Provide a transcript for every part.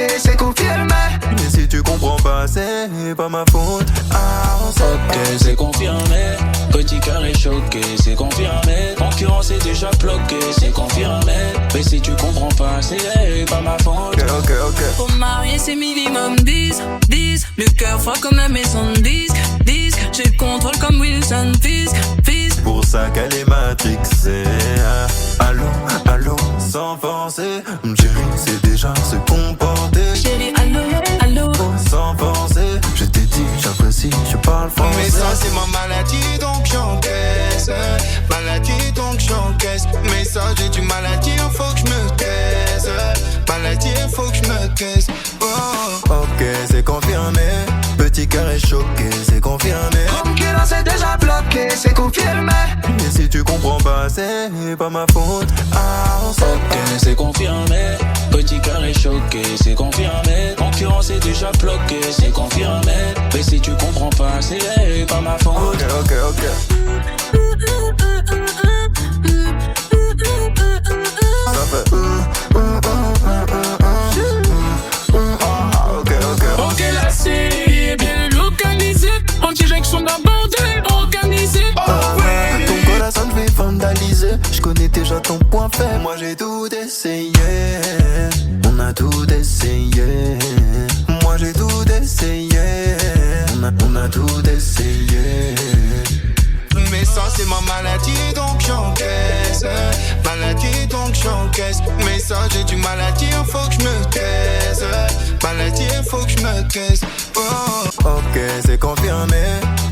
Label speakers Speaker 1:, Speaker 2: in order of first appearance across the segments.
Speaker 1: bloqué, c'est confirmé.
Speaker 2: Mais si tu comprends pas, c'est pas ma faute. Ah, on sait
Speaker 3: Ok, c'est confirmé. Petit cœur est choqué, c'est confirmé. Concurrence est déjà bloqué, c'est confirmé. Mais si tu comprends pas, c'est pas ma faute.
Speaker 2: Ok.
Speaker 4: Pour marier, c'est minimum 10. Le cœur froid comme un maison de disque. J'ai le contrôle comme Wilson Fisk.
Speaker 2: Pour ça qu'elle est matrixée. Allô, sans forcer. Chérie, c'est déjà se comporter.
Speaker 4: Chérie, allô.
Speaker 2: Sans forcer, je t'ai dit, j'apprécie, je parle français.
Speaker 1: Mais ça c'est ma maladie donc j'encaisse. Maladie donc j'encaisse. Mais ça j'ai du maladie, faut que je me taise. Maladie, faut que je me taise. Oh.
Speaker 2: Ok, c'est confirmé. Petit cœur est choqué, c'est confirmé.
Speaker 1: Concurrence est déjà bloqué, c'est confirmé.
Speaker 2: Mais si tu comprends pas, c'est pas ma faute. Ah, on sait
Speaker 3: Ok, c'est confirmé. Petit cœur est choqué, c'est confirmé. Concurrence est déjà bloqué, c'est confirmé. Mais si tu comprends pas, c'est pas ma faute.
Speaker 2: Ok. Ça fait
Speaker 5: Ok, la série est bien localisée. En direction d'un bordel organisé.
Speaker 2: ton corazon je vais vandaliser. Je connais déjà ton point faible. Moi j'ai tout essayé. On a tout essayé. Moi j'ai tout essayé. On a tout essayé.
Speaker 1: Mais ça c'est ma maladie donc j'encaisse. Maladie donc j'encaisse. Mais ça j'ai du maladie, faut que je me taise. Maladie, faut que je me taise. Oh.
Speaker 2: Ok, c'est confirmé.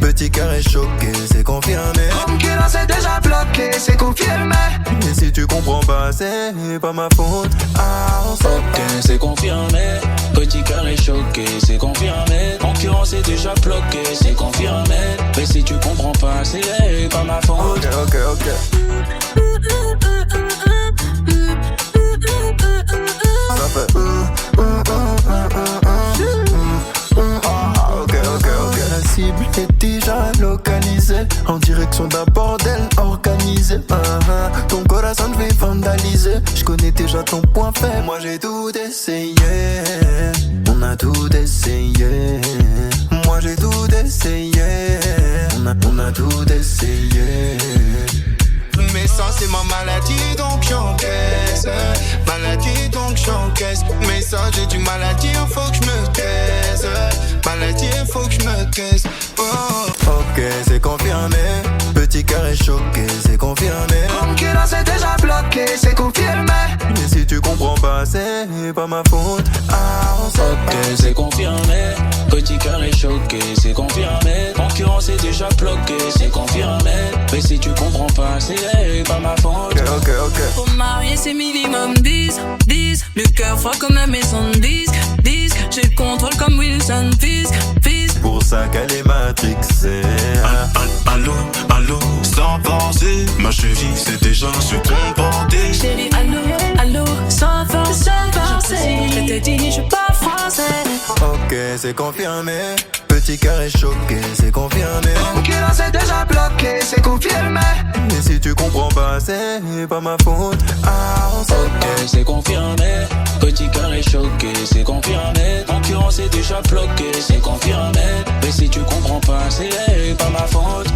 Speaker 2: Petit cœur est choqué, c'est confirmé.
Speaker 1: Concurrence est déjà bloqué, c'est confirmé.
Speaker 2: Mais si tu comprends pas, c'est pas ma faute. Ah, on sait
Speaker 3: Ok, c'est confirmé. Petit cœur est choqué, c'est confirmé. Concurrence est déjà bloqué, c'est confirmé. Mais si tu comprends pas, c'est pas ma faute.
Speaker 2: Ok. Ça fait ok. La cible est déjà localisée. En direction d'un bordel organisé. Ton corazon je vais vandaliser. Je connais déjà ton point faible. Moi j'ai tout essayé. On a tout essayé. Moi j'ai tout essayé. On a tout essayé.
Speaker 1: Mais ça c'est ma maladie donc j'encaisse. Maladie donc j'encaisse. Mais ça j'ai du maladie, faut que je me taise. Maladie, faut que je me taise. Oh.
Speaker 2: Ok, c'est confirmé. Petit cœur est choqué, c'est confirmé.
Speaker 1: Concurrence est déjà bloqué, c'est confirmé.
Speaker 2: Mais si tu comprends pas, c'est pas ma faute. Ah, on sait
Speaker 3: Ok, c'est confirmé. Petit cœur est choqué, c'est confirmé. Concurrence est déjà bloqué, c'est confirmé. Mais si tu comprends pas, c'est pas ma faute.
Speaker 2: Ok.
Speaker 4: Pour marier, c'est minimum 10. Le cœur froid comme un maison de disque. J'ai le contrôle comme Wilson Fisk.
Speaker 2: Pour ça qu'elle est matrixée.
Speaker 6: Allô, sans penser. Ma cheville c'est déjà se comporter.
Speaker 4: Chérie, allô, sans forcer. Je t'ai dit, je parle français.
Speaker 2: Ok, c'est confirmé. Petit cœur est choqué, c'est confirmé.
Speaker 1: Concurrence est déjà bloqué, c'est confirmé.
Speaker 2: Mais si tu comprends pas, c'est pas ma faute. Ah, on sait
Speaker 3: Ok, c'est confirmé. Petit cœur est choqué, c'est confirmé. Concurrence est déjà bloqué, c'est confirmé. Mais si tu comprends pas, c'est pas ma faute.